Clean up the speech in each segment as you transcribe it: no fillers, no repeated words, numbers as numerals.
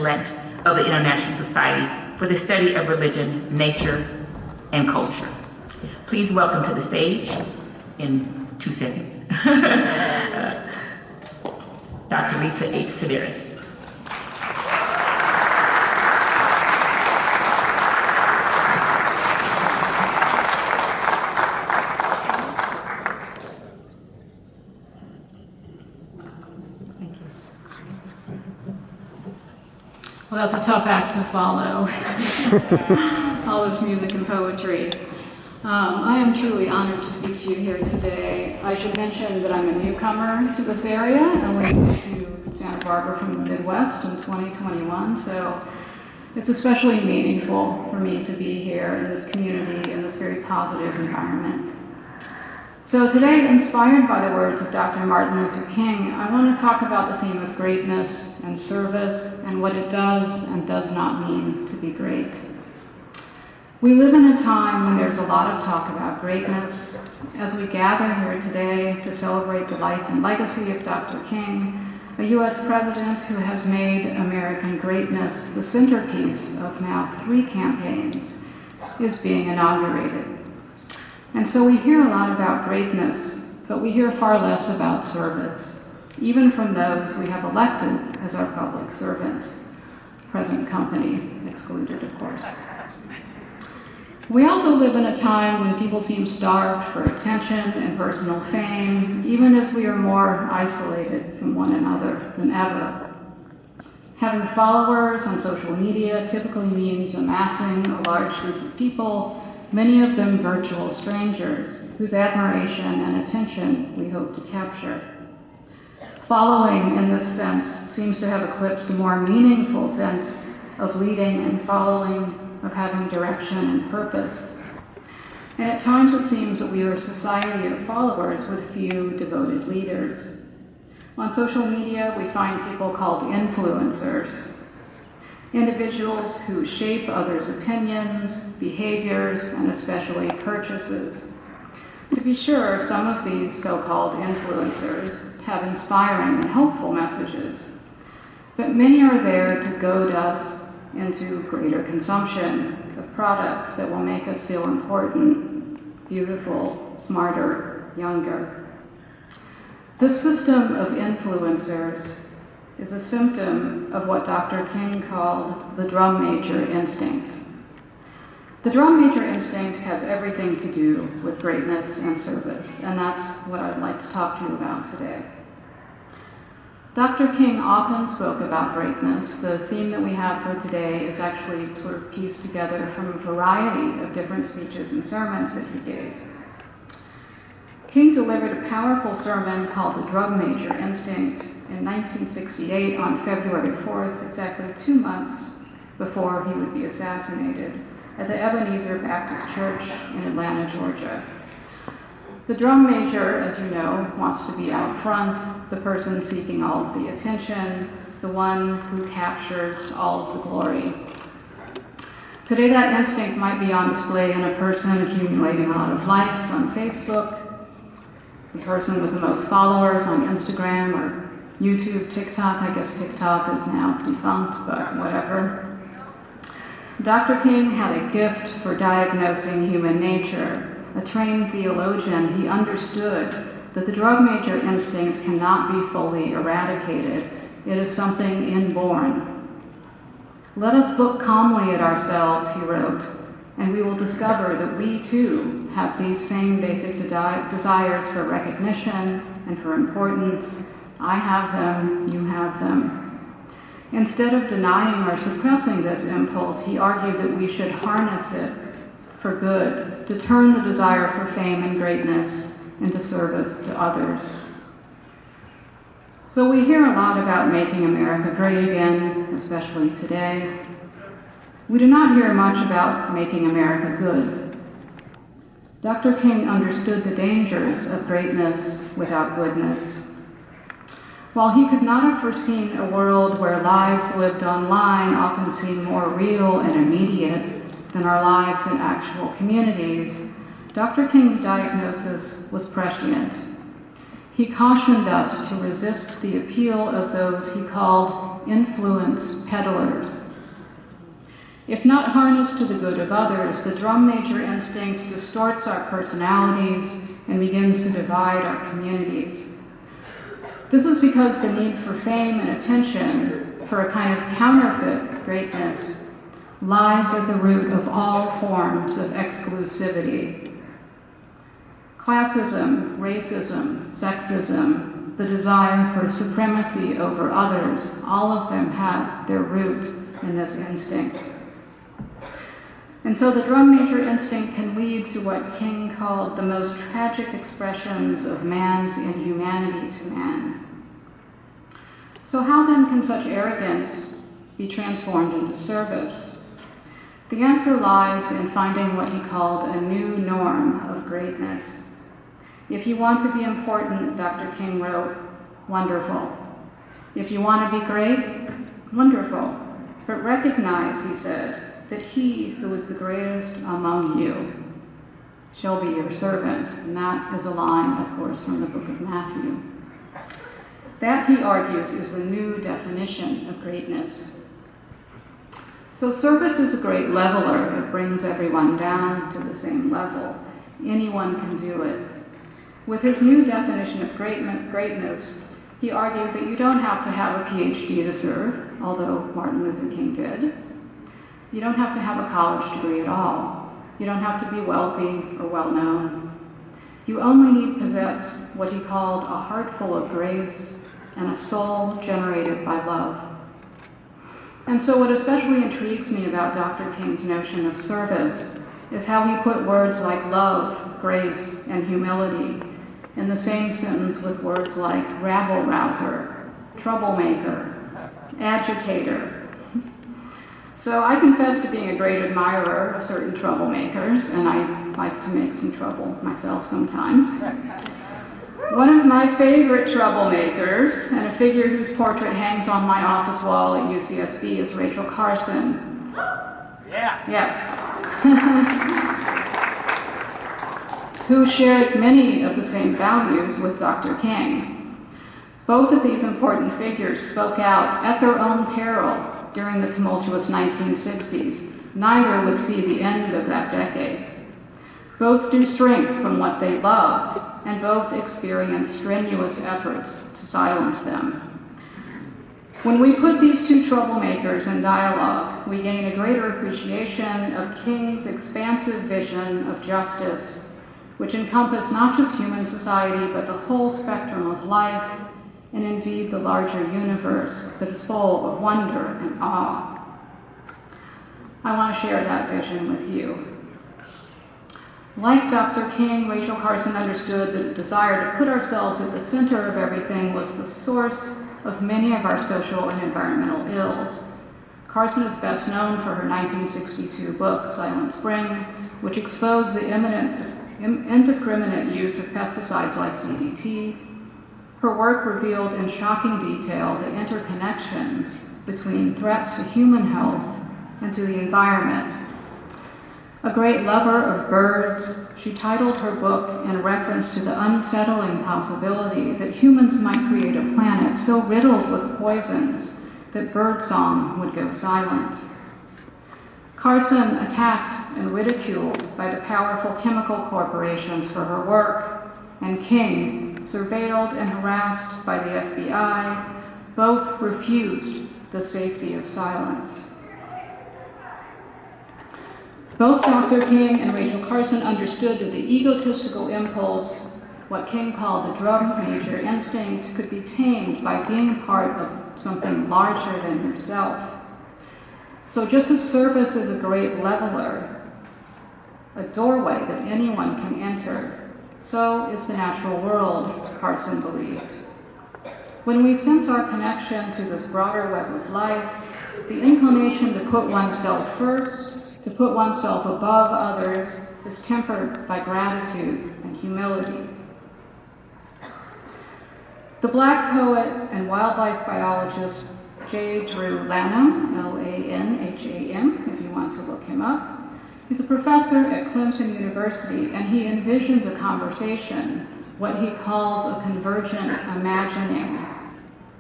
President-elect of the International Society for the Study of Religion, Nature, and Culture. Please welcome to the stage, in 2 seconds, Dr. Lisa H. Sideris. Well, that's a tough act to follow, all this music and poetry. I am truly honored to speak to you here today. I should mention that I'm a newcomer to this area. I only moved to Santa Barbara from the Midwest in 2021, so it's especially meaningful for me to be here in this community, in this very positive environment. So today, inspired by the words of Dr. Martin Luther King, I want to talk about the theme of greatness and service and what it does and does not mean to be great. We live in a time when there's a lot of talk about greatness. As we gather here today to celebrate the life and legacy of Dr. King, a U.S. president who has made American greatness the centerpiece of now 3 campaigns is being inaugurated. And so we hear a lot about greatness, but we hear far less about service, even from those we have elected as our public servants, present company excluded, of course. We also live in a time when people seem starved for attention and personal fame, even as we are more isolated from one another than ever. Having followers on social media typically means amassing a large group of people, many of them virtual strangers, whose admiration and attention we hope to capture. Following, in this sense, seems to have eclipsed a more meaningful sense of leading and following, of having direction and purpose. And at times it seems that we are a society of followers with few devoted leaders. On social media, we find people called influencers, individuals who shape others' opinions, behaviors, and especially purchases. To be sure, some of these so-called influencers have inspiring and hopeful messages, but many are there to goad us into greater consumption of products that will make us feel important, beautiful, smarter, younger. This system of influencers is a symptom of what Dr. King called the drum major instinct. The drum major instinct has everything to do with greatness and service, and that's what I'd like to talk to you about today. Dr. King often spoke about greatness. The theme that we have for today is actually sort of pieced together from a variety of different speeches and sermons that he gave. King delivered a powerful sermon called The Drug Major Instinct in 1968 on February 4th, exactly 2 months before he would be assassinated, at the Ebenezer Baptist Church in Atlanta, Georgia. The drum major, as you know, wants to be out front, the person seeking all of the attention, the one who captures all of the glory. Today that instinct might be on display in a person accumulating a lot of likes on Facebook, the person with the most followers on Instagram or YouTube, TikTok. I guess TikTok is now defunct, but whatever. Dr. King had a gift for diagnosing human nature. A trained theologian, he understood that the drug major instincts cannot be fully eradicated. It is something inborn. Let us look calmly at ourselves, he wrote, and we will discover that we too have these same basic desires for recognition and for importance. I have them, you have them. Instead of denying or suppressing this impulse, he argued that we should harness it for good, to turn the desire for fame and greatness into service to others. So we hear a lot about making America great again, especially today. We do not hear much about making America good. Dr. King understood the dangers of greatness without goodness. While he could not have foreseen a world where lives lived online often seem more real and immediate than our lives in actual communities, Dr. King's diagnosis was prescient. He cautioned us to resist the appeal of those he called influence peddlers. If not harnessed to the good of others, the drum major instinct distorts our personalities and begins to divide our communities. This is because the need for fame and attention, for a kind of counterfeit greatness, lies at the root of all forms of exclusivity. Classism, racism, sexism, the desire for supremacy over others, all of them have their root in this instinct. And so the drum major instinct can lead to what King called the most tragic expressions of man's inhumanity to man. So how then can such arrogance be transformed into service? The answer lies in finding what he called a new norm of greatness. If you want to be important, Dr. King wrote, wonderful. If you want to be great, wonderful. But recognize, he said, that he who is the greatest among you shall be your servant. And that is a line, of course, from the book of Matthew. That, he argues, is the new definition of greatness. So service is a great leveler. It brings everyone down to the same level. Anyone can do it. With his new definition of greatness, he argued that you don't have to have a PhD to serve, although Martin Luther King did. You don't have to have a college degree at all. You don't have to be wealthy or well-known. You only need to possess what he called a heart full of grace and a soul generated by love. And so what especially intrigues me about Dr. King's notion of service is how he put words like love, grace, and humility in the same sentence with words like rabble-rouser, troublemaker, agitator. So I confess to being a great admirer of certain troublemakers, and I like to make some trouble myself sometimes. One of my favorite troublemakers, and a figure whose portrait hangs on my office wall at UCSB, is Rachel Carson. Yeah. Yes. Who shared many of the same values with Dr. King. Both of these important figures spoke out at their own peril during the tumultuous 1960s. Neither would see the end of that decade. Both drew strength from what they loved, and both experienced strenuous efforts to silence them. When we put these two troublemakers in dialogue, we gain a greater appreciation of King's expansive vision of justice, which encompassed not just human society, but the whole spectrum of life, and indeed the larger universe that is full of wonder and awe. I want to share that vision with you. Like Dr. King, Rachel Carson understood that the desire to put ourselves at the center of everything was the source of many of our social and environmental ills. Carson is best known for her 1962 book, Silent Spring, which exposed the indiscriminate use of pesticides like DDT. Her work revealed in shocking detail the interconnections between threats to human health and to the environment. A great lover of birds, she titled her book in reference to the unsettling possibility that humans might create a planet so riddled with poisons that birdsong would go silent. Carson, attacked and ridiculed by the powerful chemical corporations for her work, and King, surveilled and harassed by the FBI, both refused the safety of silence. Both Dr. King and Rachel Carson understood that the egotistical impulse, what King called the drum major instinct, could be tamed by being a part of something larger than yourself. So just as service is a great leveler, a doorway that anyone can enter, so is the natural world, Carson believed. When we sense our connection to this broader web of life, the inclination to put oneself first, to put oneself above others, is tempered by gratitude and humility. The Black poet and wildlife biologist J. Drew Lanham, Lanham, if you want to look him up, he's a professor at Clemson University, and he envisions a conversation, what he calls a convergent imagining,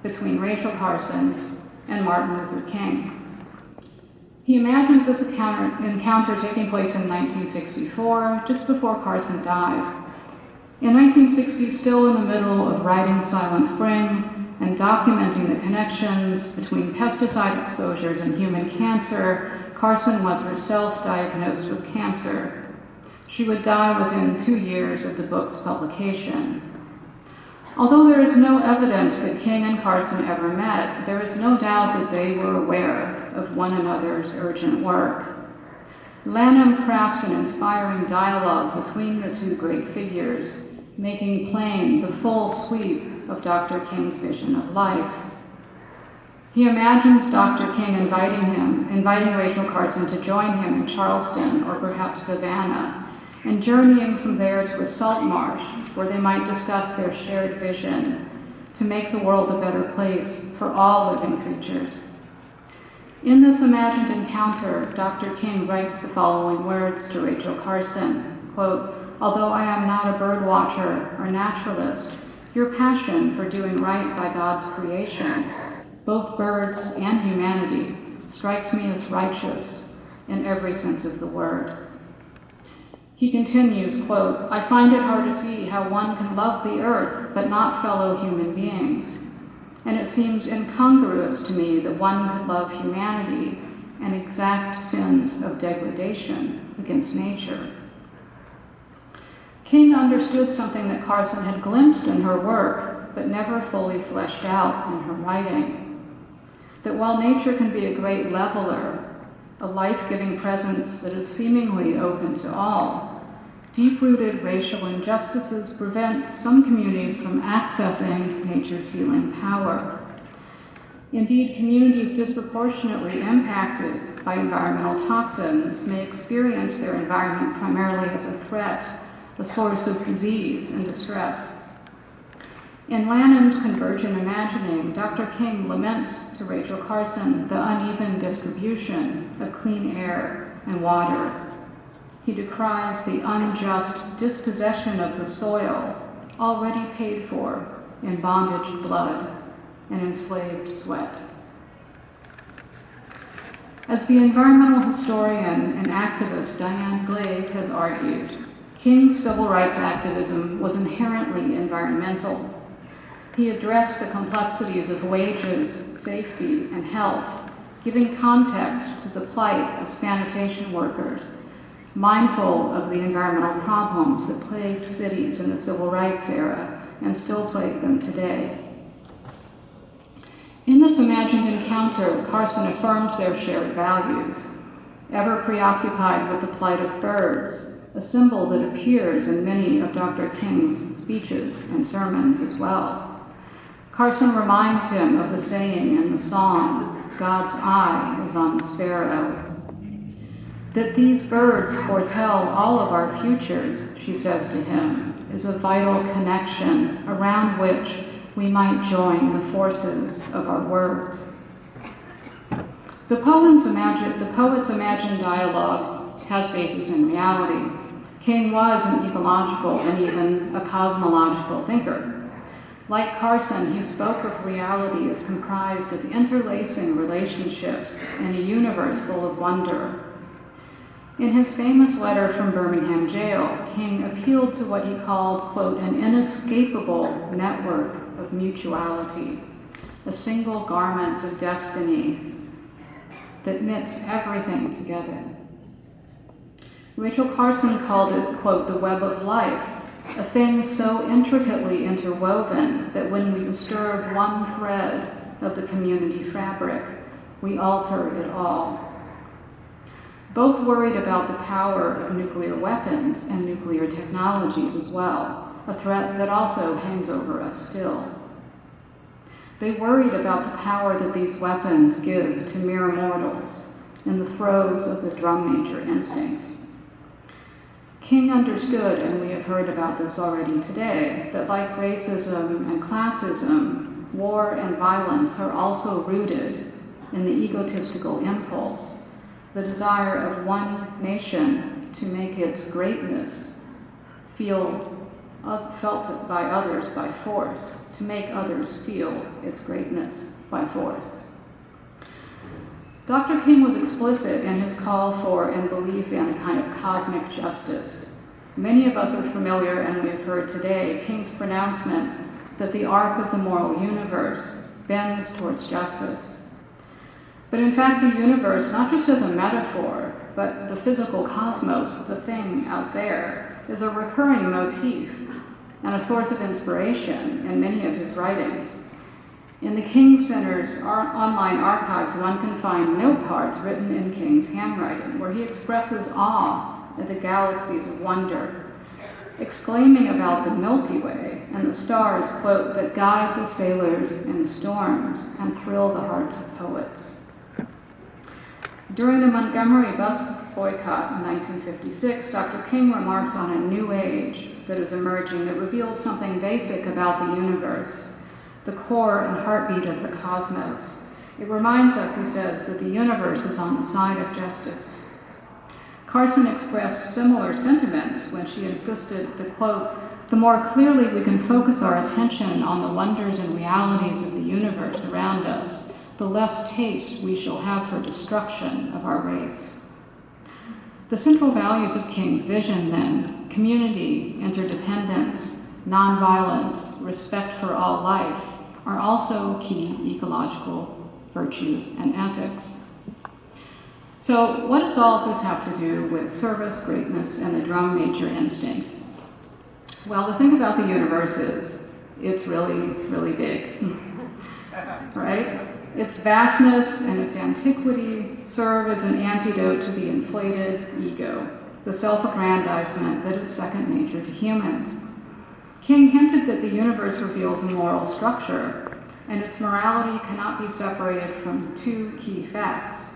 between Rachel Carson and Martin Luther King. He imagines this encounter taking place in 1964, just before Carson died. In 1960, still in the middle of writing Silent Spring and documenting the connections between pesticide exposures and human cancer, Carson was herself diagnosed with cancer. She would die within 2 years of the book's publication. Although there is no evidence that King and Carson ever met, there is no doubt that they were aware of one another's urgent work. Lanham crafts an inspiring dialogue between the two great figures, making plain the full sweep of Dr. King's vision of life. He imagines Dr. King inviting Rachel Carson to join him in Charleston or perhaps Savannah, and journeying from there to a salt marsh where they might discuss their shared vision to make the world a better place for all living creatures. In this imagined encounter, Dr. King writes the following words to Rachel Carson, quote, "Although I am not a bird watcher or naturalist, your passion for doing right by God's creation, both birds and humanity, strikes me as righteous in every sense of the word." He continues, quote, "I find it hard to see how one can love the earth but not fellow human beings. And it seems incongruous to me that one could love humanity and exact sins of degradation against nature." King understood something that Carson had glimpsed in her work, but never fully fleshed out in her writing. That while nature can be a great leveler, a life-giving presence that is seemingly open to all, deep-rooted racial injustices prevent some communities from accessing nature's healing power. Indeed, communities disproportionately impacted by environmental toxins may experience their environment primarily as a threat, a source of disease and distress. In Lanham's Convergent Imagining, Dr. King laments to Rachel Carson the uneven distribution of clean air and water. He decries the unjust dispossession of the soil already paid for in bondage blood and enslaved sweat. As the environmental historian and activist Diane Glave has argued, King's civil rights activism was inherently environmental. He addressed the complexities of wages, safety, and health, giving context to the plight of sanitation workers, mindful of the environmental problems that plagued cities in the civil rights era and still plague them today. In this imagined encounter, Carson affirms their shared values, ever preoccupied with the plight of birds, a symbol that appears in many of Dr. King's speeches and sermons as well. Carson reminds him of the saying in the song, "God's eye is on the sparrow." That these birds foretell all of our futures, she says to him, is a vital connection around which we might join the forces of our words. The poet's imagined dialogue has basis in reality. King was an ecological and even a cosmological thinker. Like Carson, he spoke of reality as comprised of interlacing relationships in a universe full of wonder. In his famous letter from Birmingham jail, King appealed to what he called, quote, "an inescapable network of mutuality, a single garment of destiny that knits everything together." Rachel Carson called it, quote, "the web of life, a thing so intricately interwoven that when we disturb one thread of the community fabric, we alter it all." Both worried about the power of nuclear weapons and nuclear technologies as well, a threat that also hangs over us still. They worried about the power that these weapons give to mere mortals in the throes of the drum major instinct. King understood, and we have heard about this already today, that like racism and classism, war and violence are also rooted in the egotistical impulse, the desire of one nation to make its greatness felt by others by force, to make others feel its greatness by force. Dr. King was explicit in his call for and belief in a kind of cosmic justice. Many of us are familiar, and we have heard today, King's pronouncement that the arc of the moral universe bends towards justice. But in fact, the universe, not just as a metaphor, but the physical cosmos, the thing out there, is a recurring motif and a source of inspiration in many of his writings. In the King Center's online archives, one can find note cards written in King's handwriting, where he expresses awe at the galaxies of wonder, exclaiming about the Milky Way and the stars, quote, that guide the sailors in storms and thrill the hearts of poets. During the Montgomery bus boycott in 1956, Dr. King remarked on a new age that is emerging that reveals something basic about the universe, the core and heartbeat of the cosmos. It reminds us, he says, that the universe is on the side of justice. Carson expressed similar sentiments when she insisted that, quote, the more clearly we can focus our attention on the wonders and realities of the universe around us, the less taste we shall have for destruction of our race. The central values of King's vision, then, community, interdependence, nonviolence, respect for all life, are also key ecological virtues and ethics. So what does all of this have to do with service, greatness, and the drum major instincts? Well, the thing about the universe is it's really, really big, right? Its vastness and its antiquity serve as an antidote to the inflated ego, the self-aggrandizement that is second nature to humans. King hinted that the universe reveals a moral structure, and its morality cannot be separated from two key facts: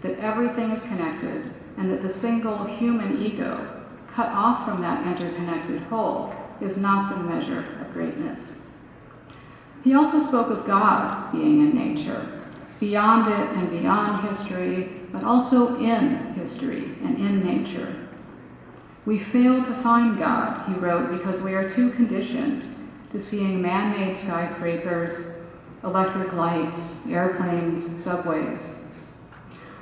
that everything is connected, and that the single human ego, cut off from that interconnected whole, is not the measure of greatness. He also spoke of God being in nature, beyond it and beyond history, but also in history and in nature. We fail to find God, he wrote, because we are too conditioned to seeing man-made skyscrapers, electric lights, airplanes, subways.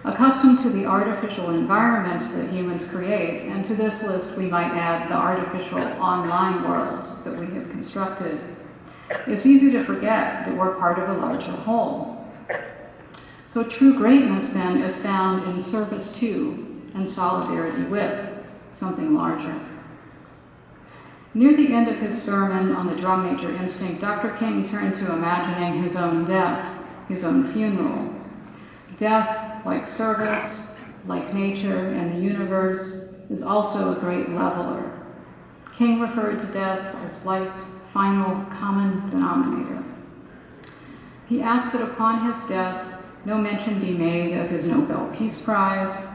Accustomed to the artificial environments that humans create, and to this list we might add the artificial online worlds that we have constructed, it's easy to forget that we're part of a larger whole. So true greatness, then, is found in service to and solidarity with something larger. Near the end of his sermon on the drum major instinct, Dr. King turned to imagining his own death, his own funeral. Death, like service, like nature and the universe, is also a great leveler. King referred to death as life's final common denominator. He asked that upon his death, no mention be made of his Nobel Peace Prize,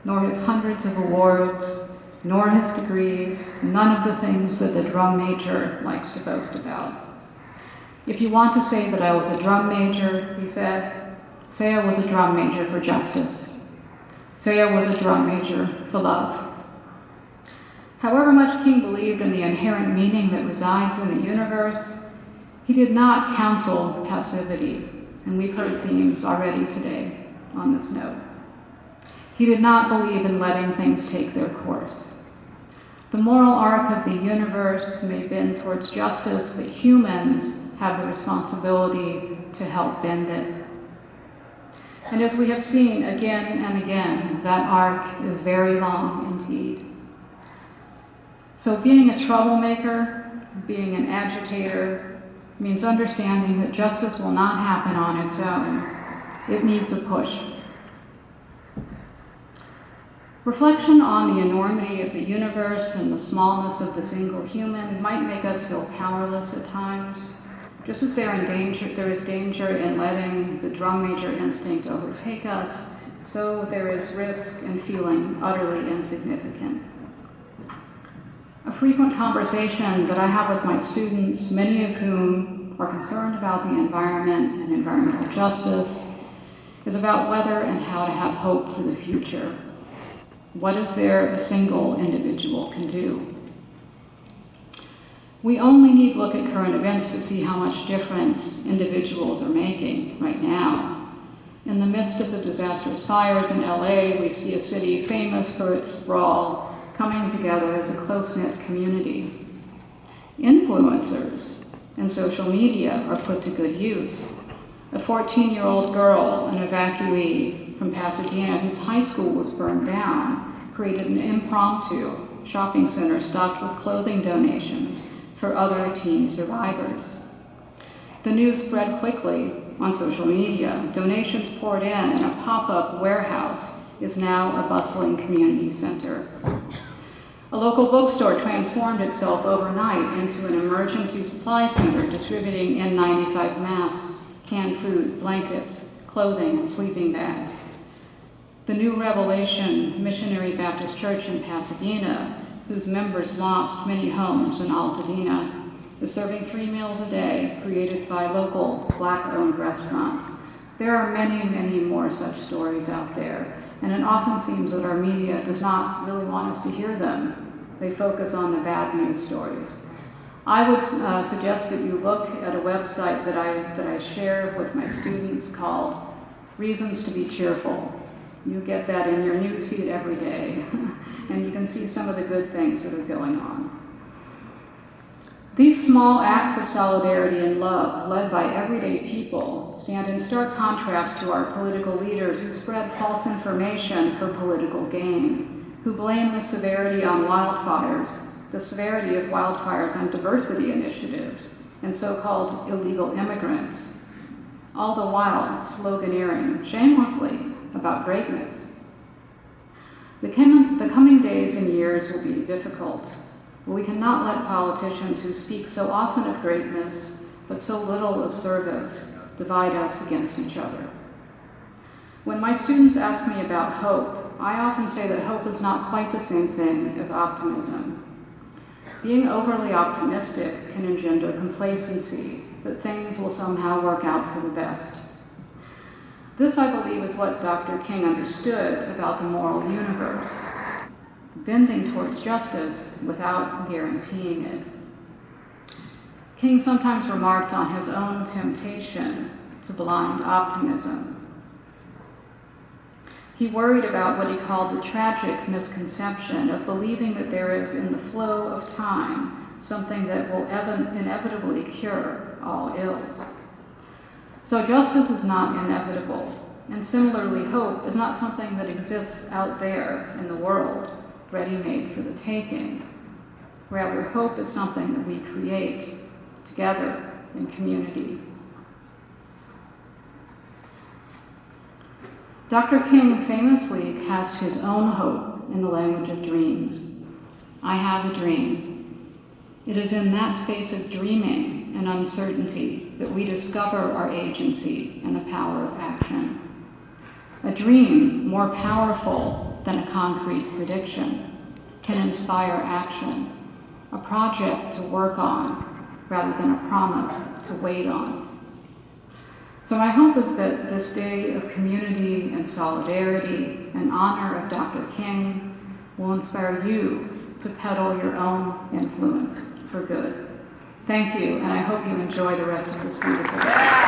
nor his hundreds of awards, nor his degrees, none of the things that the drum major likes to boast about. If you want to say that I was a drum major, he said, say I was a drum major for justice. Say I was a drum major for love. However much King believed in the inherent meaning that resides in the universe, he did not counsel passivity, and we've heard themes already today on this note. He did not believe in letting things take their course. The moral arc of the universe may bend towards justice, but humans have the responsibility to help bend it. And as we have seen again and again, that arc is very long indeed. So being a troublemaker, being an agitator, means understanding that justice will not happen on its own. It needs a push. Reflection on the enormity of the universe and the smallness of the single human might make us feel powerless at times. Just as there is danger in letting the drum major instinct overtake us, so there is risk in feeling utterly insignificant. A frequent conversation that I have with my students, many of whom are concerned about the environment and environmental justice, is about whether and how to have hope for the future. What is there a single individual can do? We only need look at current events to see how much difference individuals are making right now. In the midst of the disastrous fires in LA, we see a city famous for its sprawl, coming together as a close-knit community. Influencers and social media are put to good use. A 14-year-old girl, an evacuee from Pasadena whose high school was burned down, created an impromptu shopping center stocked with clothing donations for other teen survivors. The news spread quickly on social media. Donations poured in, and a pop-up warehouse is now a bustling community center. A local bookstore transformed itself overnight into an emergency supply center distributing N95 masks, canned food, blankets, clothing, and sleeping bags. The New Revelation Missionary Baptist Church in Pasadena, whose members lost many homes in Altadena, is serving 3 meals a day created by local Black-owned restaurants. There are many, many more such stories out there, and it often seems that our media does not really want us to hear them. They focus on the bad news stories. I would suggest that you look at a website that I share with my students called Reasons to Be Cheerful. You get that in your newsfeed every day, and you can see some of the good things that are going on. These small acts of solidarity and love, led by everyday people, stand in stark contrast to our political leaders who spread false information for political gain, who blame the severity on wildfires, the severity of wildfires on diversity initiatives, and so-called illegal immigrants, all the while sloganeering shamelessly about greatness. The coming days and years will be difficult. We cannot let politicians who speak so often of greatness, but so little of service, divide us against each other. When my students ask me about hope, I often say that hope is not quite the same thing as optimism. Being overly optimistic can engender complacency, that things will somehow work out for the best. This, I believe, is what Dr. King understood about the moral universe, bending towards justice without guaranteeing it. King sometimes remarked on his own temptation to blind optimism. He worried about what he called the tragic misconception of believing that there is in the flow of time something that will inevitably cure all ills. So justice is not inevitable, and similarly hope is not something that exists out there in the world, ready-made for the taking. Rather, hope is something that we create together in community. Dr. King famously cast his own hope in the language of dreams. I have a dream. It is in that space of dreaming and uncertainty that we discover our agency and the power of action. A dream, more powerful than a concrete prediction, can inspire action, a project to work on rather than a promise to wait on. So my hope is that this day of community and solidarity in honor of Dr. King will inspire you to peddle your own influence for good. Thank you, and I hope you enjoy the rest of this beautiful day.